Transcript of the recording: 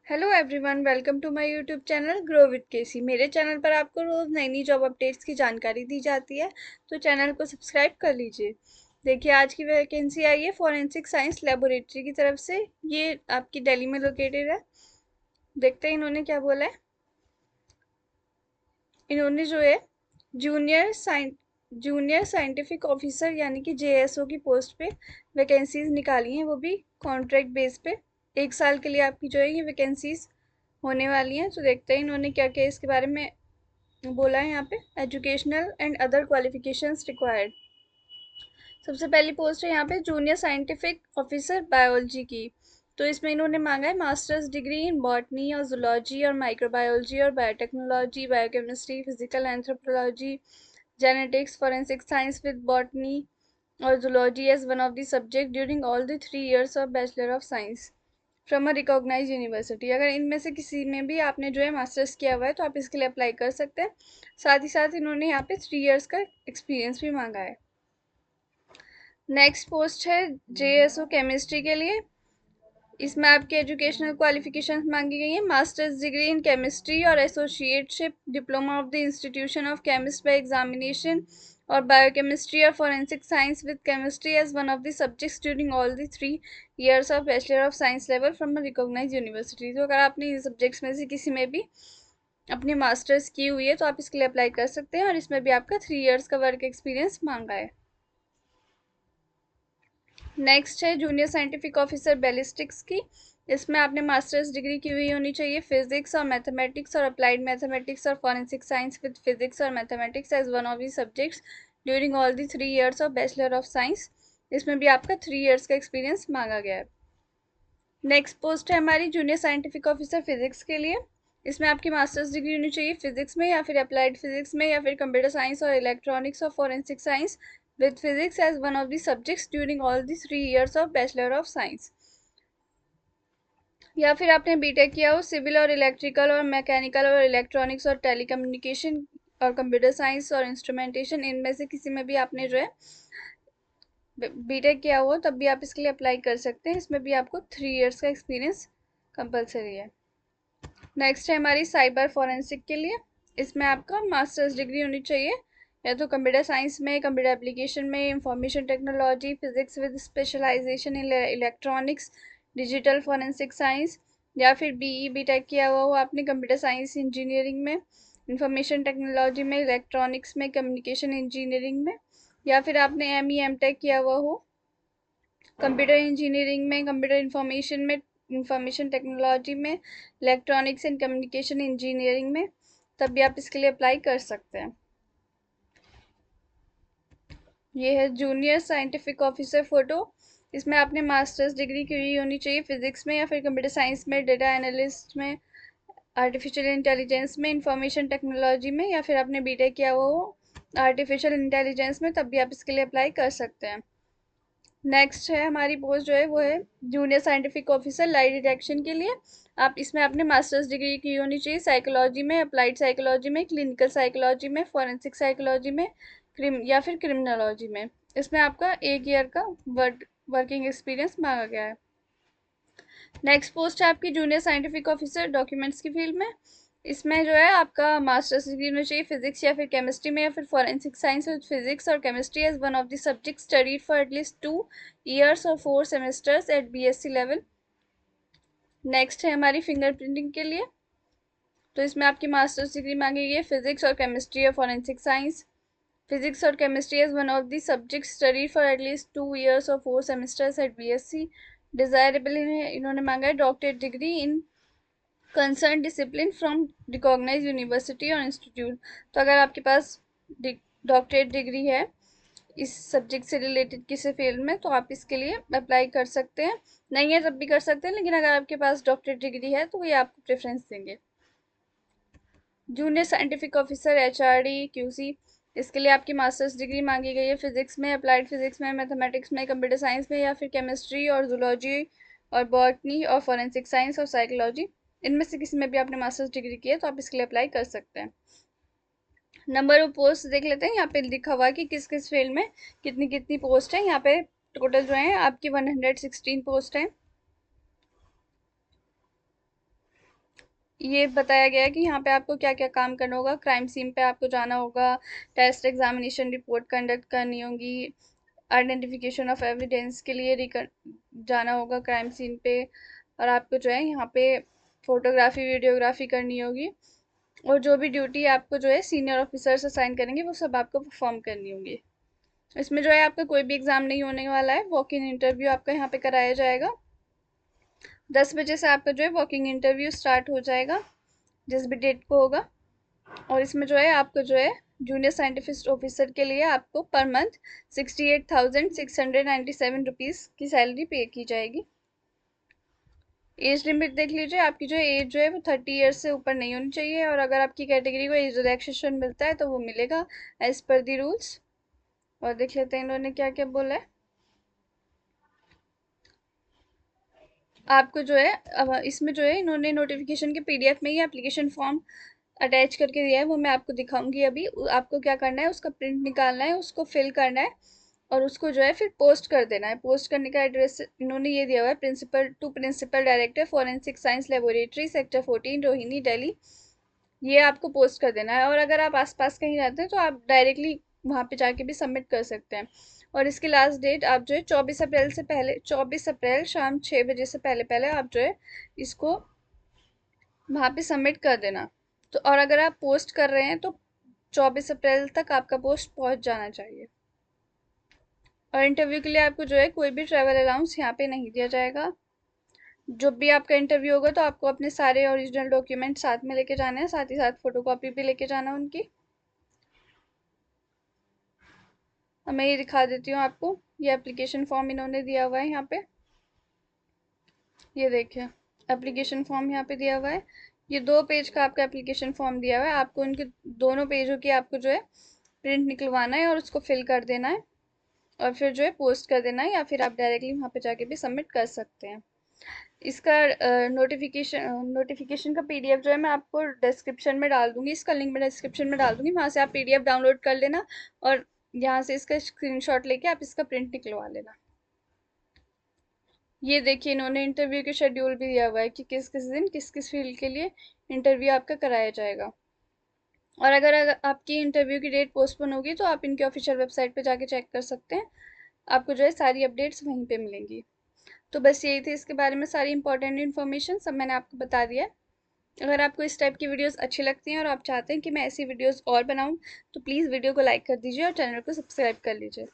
Hello everyone, welcome to my YouTube channel grow with KC. मेरे channel पर आपको रोज़ नई नई जॉब अपडेट्स की जानकारी दी जाती है, तो चैनल को सब्सक्राइब कर लीजिए। देखिए, आज की वैकेंसी आई है फॉरेंसिक साइंस लेबोरेटरी की तरफ से। ये आपकी दिल्ली में लोकेटेड है। देखते हैं इन्होंने क्या बोला है। इन्होंने जो है जूनियर साइंटिफिक ऑफिसर यानी कि जेएसओ की पोस्ट पे वैकेंसीज निकाली हैं, वो भी कॉन्ट्रैक्ट बेस पे। 1 साल के लिए आपकी जो है ये वैकेंसीज होने वाली हैं। तो देखते हैं इन्होंने क्या क्या इसके बारे में बोला है। यहाँ पे educational and other qualifications required. सबसे पहली पोस्ट है यहाँ पे जूनियर साइंटिफिक ऑफिसर बायोलॉजी की। तो इसमें इन्होंने मांगा है मास्टर्स डिग्री इन बॉटनी और जूलॉजी और माइक्रोबायोलॉजी और biotechnology, biochemistry, physical anthropology, genetics, forensic science with botany और zoology as one of the subject during all the 3 years of bachelor of science from a recognise university. अगर इनमें से किसी में भी आपने जो है मास्टर्स किया हुआ है तो आप इसके लिए अप्लाई कर सकते हैं। साथ ही साथ इन्होंने यहाँ पे 3 years का एक्सपीरियंस भी मांगा है। नेक्स्ट पोस्ट है जेएसओ केमिस्ट्री के लिए। इसमें आपकी एजुकेशनल क्वालिफिकेशंस मांगी गई है मास्टर्स डिग्री इन केमिस्ट्री और associateship diploma of the institution of chemist by examination और बायोकेमिस्ट्री और forensic science with chemistry as one of the subjects during all the 3 years of bachelor of science level from a recognise university. तो अगर आपने इन subjects में से किसी में भी अपनी मास्टर्स की हुई है तो आप इसके लिए अप्लाई कर सकते हैं, और इसमें भी आपका 3 years का वर्क एक्सपीरियंस मांगा है। नेक्स्ट है जूनियर साइंटिफिक ऑफिसर बैलिस्टिक्स की। इसमें आपने मास्टर्स डिग्री की हुई होनी चाहिए फिजिक्स और मैथमेटिक्स और अप्लाइड मैथमेटिक्स और फॉरेंसिक साइंस विद फिजिक्स और mathematics as one of the subjects during all the 3 years of bachelor of science. इसमें भी आपका 3 years का एक्सपीरियंस मांगा गया है। नेक्स्ट पोस्ट है हमारी जूनियर साइंटिफिक ऑफिसर फिजिक्स के लिए। इसमें आपकी मास्टर्स डिग्री होनी चाहिए फिजिक्स में या फिर अप्लाइड फिजिक्स में या फिर कंप्यूटर साइंस और इलेक्ट्रॉनिक्स और forensic science with physics as one of the subjects during all the 3 years of Bachelor of Science। या फिर आपने बीटेक किया हो सिविल और इलेक्ट्रिकल और मैकेनिकल और इलेक्ट्रॉनिक्स और टेलीकम्युनिकेशन और कंप्यूटर साइंस और इंस्ट्रूमेंटेशन, इनमें से किसी में भी आपने जो है बीटेक किया हो तब भी आप इसके लिए अप्लाई कर सकते हैं। इसमें भी आपको 3 years का एक्सपीरियंस कंपलसरी है। नेक्स्ट है हमारी साइबर फॉरेंसिक के लिए। इसमें आपका मास्टर्स डिग्री होनी चाहिए या तो कंप्यूटर साइंस में, कंप्यूटर एप्लीकेशन में, information technology, physics with specialisation in electronics, digital forensic science, या फिर बीई बीटेक किया हुआ हो आपने कंप्यूटर साइंस इंजीनियरिंग में, इंफॉर्मेशन टेक्नोलॉजी में, इलेक्ट्रॉनिक्स में, कम्युनिकेशन इंजीनियरिंग में, या फिर आपने एमई एमटेक किया हुआ हो कंप्यूटर इंजीनियरिंग में, कंप्यूटर इंफॉर्मेशन में, इंफॉर्मेशन टेक्नोलॉजी में, इलेक्ट्रॉनिक्स एंड कम्युनिकेशन इंजीनियरिंग में, तब भी आप इसके लिए अप्लाई कर सकते हैं। ये है जूनियर साइंटिफिक ऑफिसर फोटो। इसमें आपने मास्टर्स डिग्री की होनी चाहिए फिजिक्स में या फिर कंप्यूटर साइंस में, डेटा एनालिस्ट में, आर्टिफिशियल इंटेलिजेंस में, इंफॉर्मेशन टेक्नोलॉजी में, या फिर आपने बीटेक किया हुआ हो आर्टिफिशियल इंटेलिजेंस में, तब भी आप इसके लिए अप्लाई कर सकते हैं। नेक्स्ट है हमारी पोस्ट जो है वो है जूनियर साइंटिफिक ऑफिसर लाई डिटेक्शन के लिए। आप इसमें अपने मास्टर्स डिग्री की होनी चाहिए साइकोलॉजी में, अप्लाइड साइकोलॉजी में, क्लिनिकल साइकोलॉजी में, फॉरेंसिक साइकोलॉजी में, या फिर क्रिमिनोलॉजी में। इसमें आपका 1 year का वर्किंग एक्सपीरियंस मांगा गया है। नेक्स्ट पोस्ट है आपकी जूनियर साइंटिफिक ऑफिसर डॉक्यूमेंट्स की फील्ड में। इसमें जो है आपका मास्टर्स डिग्री होनी चाहिए फिजिक्स या फिर केमिस्ट्री में या फिर फॉरेंसिक साइंस विद फिजिक्स और chemistry as one of the subject studied for at least 2 years और 4 semesters at BSc level. Next है हमारी फिंगरप्रिंटिंग के लिए। तो इसमें आपकी मास्टर्स डिग्री मांगी गई है फिजिक्स और केमिस्ट्री और फॉरेंसिक साइंस, फिजिक्स और chemistry as one of the subject studied for at least 2 years और 4 semesters एट बीएससी। डिजायरेबल इन्होंने मांगा है doctorate degree in concern discipline from recognise university और इंस्टीट्यूट। तो अगर आपके पास डॉक्टरेट डिग्री है इस सब्जेक्ट से रिलेटेड किसी फील्ड में तो आप इसके लिए अप्लाई कर सकते हैं। नहीं है तब भी कर सकते हैं, लेकिन अगर आपके पास डॉक्टरेट डिग्री है तो ये आपको प्रेफरेंस देंगे। Junior scientific officer HRD QC, इसके लिए आपकी मास्टर्स डिग्री मांगी गई है फिजिक्स में, अप्लाइड फिजिक्स में, मैथमेटिक्स में, कंप्यूटर साइंस में, या फिर केमिस्ट्री और जूलॉजी और बॉटनी और फॉरेंसिक साइंस और साइकोलॉजी, इनमें से किसी में भी आपने मास्टर्स डिग्री की है तो आप इसके लिए अप्लाई कर सकते हैं। नंबर ऑफ पोस्ट देख लेते हैं। यहाँ पे लिखा हुआ है कि किस किस फील्ड में कितनी कितनी पोस्ट है। यहाँ पे टोटल जो है आपकी 116 पोस्ट है। ये बताया गया है कि यहाँ पे आपको क्या क्या काम करना होगा। क्राइम सीन पे आपको जाना होगा, टेस्ट एग्जामिनेशन रिपोर्ट कंडक्ट करनी होगी, आइडेंटिफिकेशन ऑफ एविडेंस के लिए जाना होगा क्राइम सीन पे, और आपको जो है यहाँ पे फोटोग्राफी वीडियोग्राफी करनी होगी, और जो भी ड्यूटी आपको जो है सीनियर ऑफिसर्स असाइन करेंगे वो सब आपको परफॉर्म करनी होगी। इसमें जो है आपका कोई भी एग्जाम नहीं होने वाला है, वॉक इन इंटरव्यू आपका यहाँ पे कराया जाएगा। 10 बजे से आपका जो है वॉकिंग इंटरव्यू स्टार्ट हो जाएगा, जिस भी डेट को होगा। और इसमें जो है आपको जो है जूनियर साइंटिफिक ऑफिसर के लिए आपको पर मंथ 68,697 रुपीज़ की सैलरी पे की जाएगी। एज लिमिट देख लीजिए, आपकी जो एज जो है वो 30 ईयर्स से ऊपर नहीं होनी चाहिए, और अगर आपकी कैटेगरी को एज रिलैक्सेशन मिलता है तो वो मिलेगा एज पर दी रूल्स। और देख लेते हैं इन्होंने क्या क्या बोला है। आपको जो है अब इसमें जो है इन्होंने नोटिफिकेशन के पीडीएफ में ही एप्लीकेशन फॉर्म अटैच करके दिया है, वो मैं आपको दिखाऊंगी अभी। आपको क्या करना है, उसका प्रिंट निकालना है, उसको फिल करना है, और उसको जो है फिर पोस्ट कर देना है। पोस्ट करने का एड्रेस इन्होंने ये दिया हुआ है, principal director forensic science laboratory sector 14 Rohini Delhi. ये आपको पोस्ट कर देना है, और अगर आप आसपास कहीं रहते हैं तो आप डायरेक्टली वहाँ पे जाके भी सबमिट कर सकते हैं। और इसकी लास्ट डेट आप जो है 24 अप्रैल से पहले, 24 अप्रैल शाम 6 बजे से पहले पहले आप जो है इसको वहाँ पे सबमिट कर देना। तो और अगर आप पोस्ट कर रहे हैं तो 24 अप्रैल तक आपका पोस्ट पहुँच जाना चाहिए। और इंटरव्यू के लिए आपको जो है कोई भी ट्रैवल अलाउंस यहाँ पे नहीं दिया जाएगा। जब भी आपका इंटरव्यू होगा तो आपको अपने सारे ओरिजिनल डॉक्यूमेंट साथ में लेके जाने हैं, साथ ही साथ फोटोकॉपी भी लेके जाना है उनकी। अब मैं ये दिखा देती हूँ आपको, ये एप्लीकेशन फॉर्म इन्होंने दिया हुआ है यहाँ पे। ये देखिए, एप्लीकेशन फॉर्म यहाँ पे दिया हुआ है। ये 2 पेज का आपका एप्लीकेशन फॉर्म दिया हुआ है, आपको इनके दोनों पेजों की आपको जो है प्रिंट निकलवाना है और उसको फिल कर देना है, और फिर जो है पोस्ट कर देना है, या फिर आप डायरेक्टली वहाँ पे जाके भी सबमिट कर सकते हैं। इसका नोटिफिकेशन का पीडीएफ जो है मैं आपको डिस्क्रिप्शन में डाल दूंगी, इसका लिंक मैं डिस्क्रिप्शन में डाल दूंगी, वहाँ से आप पीडीएफ डाउनलोड कर लेना, और यहाँ से इसका स्क्रीनशॉट लेके आप इसका प्रिंट निकलवा लेना। ये देखिए, इन्होंने इंटरव्यू के शेड्यूल भी दिया हुआ है कि किस किस दिन किस किस फील्ड के लिए इंटरव्यू आपका कराया जाएगा। और अगर आपकी इंटरव्यू की डेट पोस्टपोन होगी तो आप इनके ऑफिशियल वेबसाइट पे जाके चेक कर सकते हैं, आपको जो है सारी अपडेट्स वहीं पे मिलेंगी। तो बस यही थी इसके बारे में सारी इंपॉर्टेंट इन्फॉर्मेशन, सब मैंने आपको बता दिया है। अगर आपको इस टाइप की वीडियोस अच्छी लगती हैं और आप चाहते हैं कि मैं ऐसी वीडियोस और बनाऊं, तो प्लीज़ वीडियो को लाइक कर दीजिए और चैनल को सब्सक्राइब कर लीजिए।